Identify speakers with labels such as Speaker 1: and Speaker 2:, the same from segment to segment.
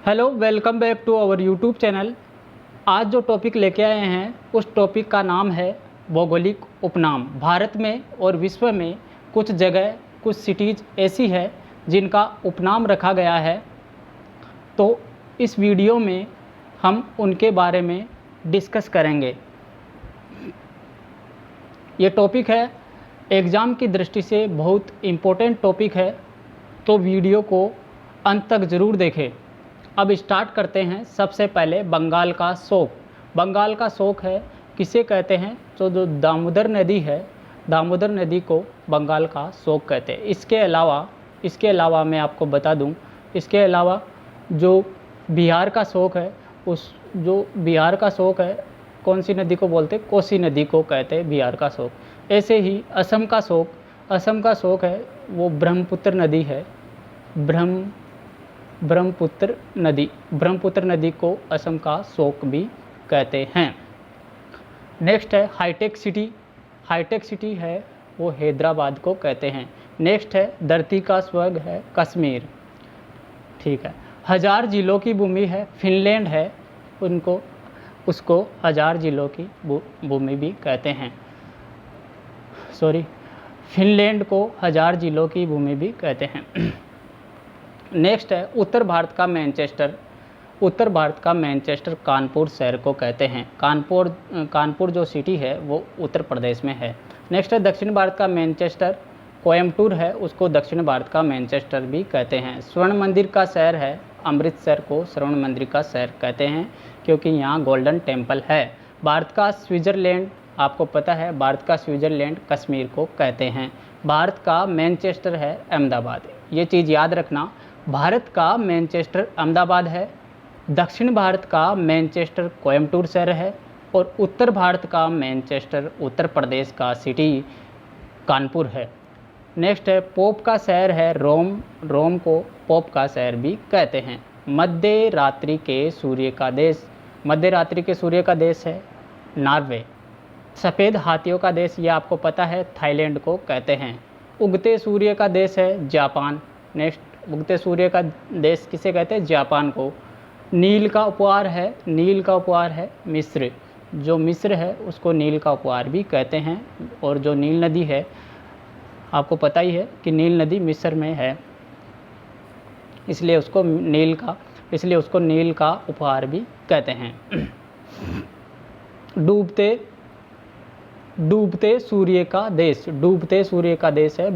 Speaker 1: Hello, welcome back to our YouTube channel. आज जो topic लेके आए हैं उस टॉपिक का नाम है भौगोलिक उपनाम। भारत में और विश्व में कुछ जगह, कुछ सिटीज़ ऐसी है जिनका उपनाम रखा गया है, तो इस वीडियो में हम उनके बारे में डिस्कस करेंगे। ये टॉपिक है एग्ज़ाम की दृष्टि से बहुत इम्पोर्टेंट टॉपिक है, तो वीडियो को अंत तक ज़रूर देखें। अब स्टार्ट करते हैं। सबसे पहले बंगाल का शोक। बंगाल का शोक है किसे कहते हैं? तो जो दामोदर नदी है, दामोदर नदी को बंगाल का शोक कहते हैं। इसके अलावा मैं आपको बता दूं, इसके अलावा जो बिहार का शोक है, उस जो बिहार का शोक है कौन सी नदी को बोलते? कोसी नदी को कहते हैं बिहार का शोक। ऐसे ही असम का शोक है वो ब्रह्मपुत्र नदी है। ब्रह्मपुत्र नदी को असम का शोक भी कहते हैं। नेक्स्ट है हाईटेक सिटी है वो हैदराबाद को कहते हैं। नेक्स्ट है धरती का स्वर्ग है कश्मीर। ठीक है। हजार जिलों की भूमि है फिनलैंड है, उसको हजार जिलों की भूमि भी कहते हैं। फिनलैंड को हजार जिलों की भूमि भी कहते हैं। नेक्स्ट है उत्तर भारत का मैनचेस्टर कानपुर शहर को कहते हैं। कानपुर जो सिटी है वो उत्तर प्रदेश में है। नेक्स्ट है दक्षिण भारत का मैनचेस्टर कोयम्बटूर है, उसको दक्षिण भारत का मैनचेस्टर भी कहते हैं। स्वर्ण मंदिर का शहर है अमृतसर को स्वर्ण मंदिर का शहर कहते हैं क्योंकि यहाँ गोल्डन टेम्पल है। भारत का स्विट्ज़रलैंड, आपको पता है भारत का स्विट्ज़रलैंड कश्मीर को कहते हैं। भारत का मैनचेस्टर है अहमदाबाद। ये चीज़ याद रखना, भारत का मैनचेस्टर अहमदाबाद है, दक्षिण भारत का मैनचेस्टर कोयम्बटूर शहर है और उत्तर भारत का मैनचेस्टर उत्तर प्रदेश का सिटी कानपुर है। नेक्स्ट है पोप का शहर है रोम को पोप का शहर भी कहते हैं। मध्य रात्रि के सूर्य का देश है नॉर्वे। सफ़ेद हाथियों का देश, ये आपको पता है, थाईलैंड को कहते हैं। उगते सूर्य का देश है जापान। नेक्स्ट, उगते सूर्य का देश किसे कहते हैं? जापान को। नील का उपहार है मिस्र। जो मिस्र है उसको नील का उपहार भी कहते हैं। और जो नील नदी है, आपको पता ही है कि नील नदी मिस्र में है, इसलिए उसको नील का उपहार भी कहते हैं। डूबते सूर्य का देश है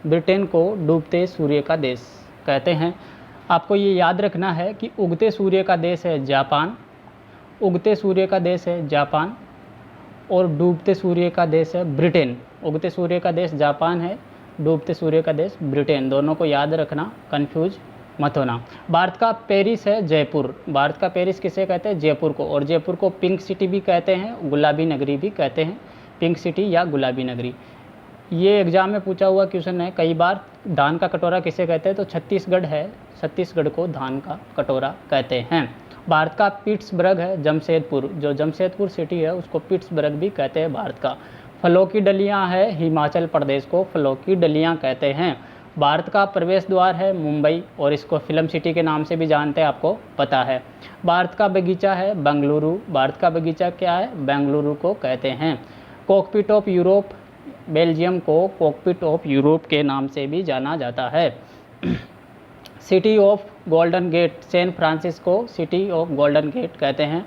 Speaker 1: ब्रिटेन को डूबते सूर्य का देश कहते हैं। आपको ये याद रखना है कि उगते सूर्य का देश है जापान और डूबते सूर्य का देश है ब्रिटेन। उगते सूर्य का देश जापान है, डूबते सूर्य का देश ब्रिटेन। दोनों को याद रखना, कंफ्यूज मत होना। भारत का पेरिस है जयपुर। भारत का पेरिस किसे कहते हैं? जयपुर को। और जयपुर को पिंक सिटी भी कहते हैं, गुलाबी नगरी भी कहते हैं। पिंक सिटी या गुलाबी नगरी, ये एग्जाम में पूछा हुआ क्वेश्चन है कई बार। धान का कटोरा किसे कहते हैं? तो छत्तीसगढ़ है, छत्तीसगढ़ को धान का कटोरा कहते हैं। भारत का पिट्सबर्ग है जमशेदपुर। जो जमशेदपुर सिटी है उसको पिट्सबर्ग भी कहते हैं भारत का। फलों की डलियाँ है हिमाचल प्रदेश को फलों की डलियाँ कहते हैं। भारत का प्रवेश द्वार है मुंबई और इसको फिल्म सिटी के नाम से भी जानते हैं, आपको पता है। भारत का बगीचा है बेंगलुरु। भारत का बगीचा क्या है? बेंगलुरु को कहते हैं। कॉकपिट ऑफ यूरोप, बेल्जियम को कॉकपिट ऑफ यूरोप के नाम से भी जाना जाता है। City of Golden Gate, San Francisco city of Golden Gate कहते हैं।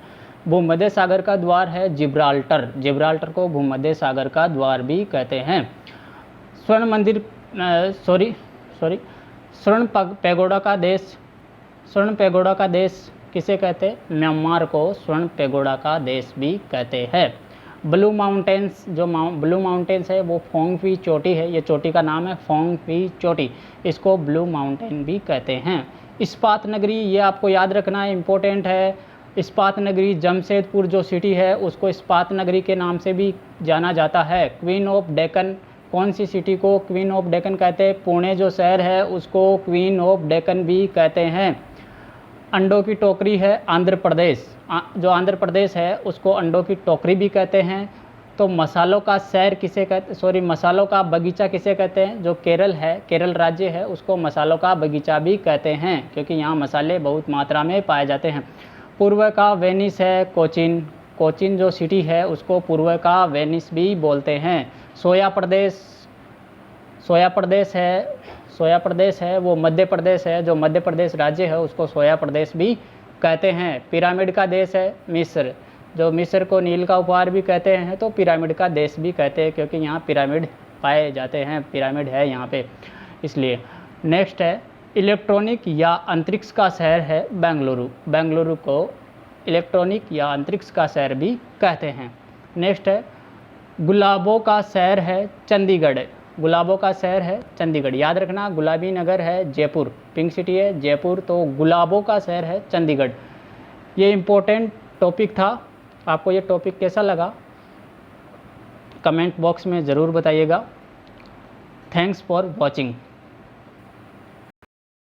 Speaker 1: भूमध्य सागर का द्वार है जिब्राल्टर को भूमध्य सागर का द्वार भी कहते हैं। स्वर्ण पैगोडा का देश किसे कहते हैं? म्यांमार को स्वर्ण पैगोडा का देश भी कहते हैं। ब्लू माउंटेन्स है वो फोंगफी चोटी है, ये चोटी का नाम है फोंगफी चोटी, इसको ब्लू माउंटेन भी कहते हैं। इस्पात नगरी, ये आपको याद रखना है, इम्पोर्टेंट है। इस्पात नगरी जमशेदपुर जो सिटी है उसको इस्पात नगरी के नाम से भी जाना जाता है। क्वीन ऑफ डेक्कन, कौन सी सिटी को क्वीन ऑफ डेक्कन कहते हैं? पुणे जो शहर है उसको क्वीन ऑफ डेक्कन भी कहते हैं। अंडों की टोकरी है आंध्र प्रदेश। जो आंध्र प्रदेश है उसको अंडों की टोकरी भी कहते हैं। तो मसालों का शहर किसे कहते, सॉरी मसालों का बगीचा किसे कहते हैं? जो केरल है, केरल राज्य है, उसको मसालों का बगीचा भी कहते हैं क्योंकि यहाँ मसाले बहुत मात्रा में पाए जाते हैं। पूर्व का वेनिस है कोचीन, कोचीन जो सिटी है उसको पूर्व का वेनिस भी बोलते हैं। सोया प्रदेश, सोया प्रदेश है, सोया प्रदेश है वो मध्य प्रदेश है, जो मध्य प्रदेश राज्य है उसको सोया प्रदेश भी कहते हैं। पिरामिड का देश है मिस्र, जो मिस्र को नील का उपहार भी कहते हैं, तो पिरामिड का देश भी कहते हैं क्योंकि यहाँ पिरामिड पाए जाते हैं, पिरामिड है यहाँ पे इसलिए। नेक्स्ट है इलेक्ट्रॉनिक या अंतरिक्ष का शहर है बेंगलुरु, बेंगलुरु को इलेक्ट्रॉनिक या अंतरिक्ष का शहर भी कहते हैं। नेक्स्ट है गुलाबों का शहर है चंडीगढ़, गुलाबों का शहर है चंडीगढ़, याद रखना गुलाबी नगर है जयपुर, पिंक सिटी है जयपुर, तो गुलाबों का शहर है चंडीगढ़। ये इम्पोर्टेंट टॉपिक था, आपको ये टॉपिक कैसा लगा कमेंट बॉक्स में ज़रूर बताइएगा। Thanks for watching.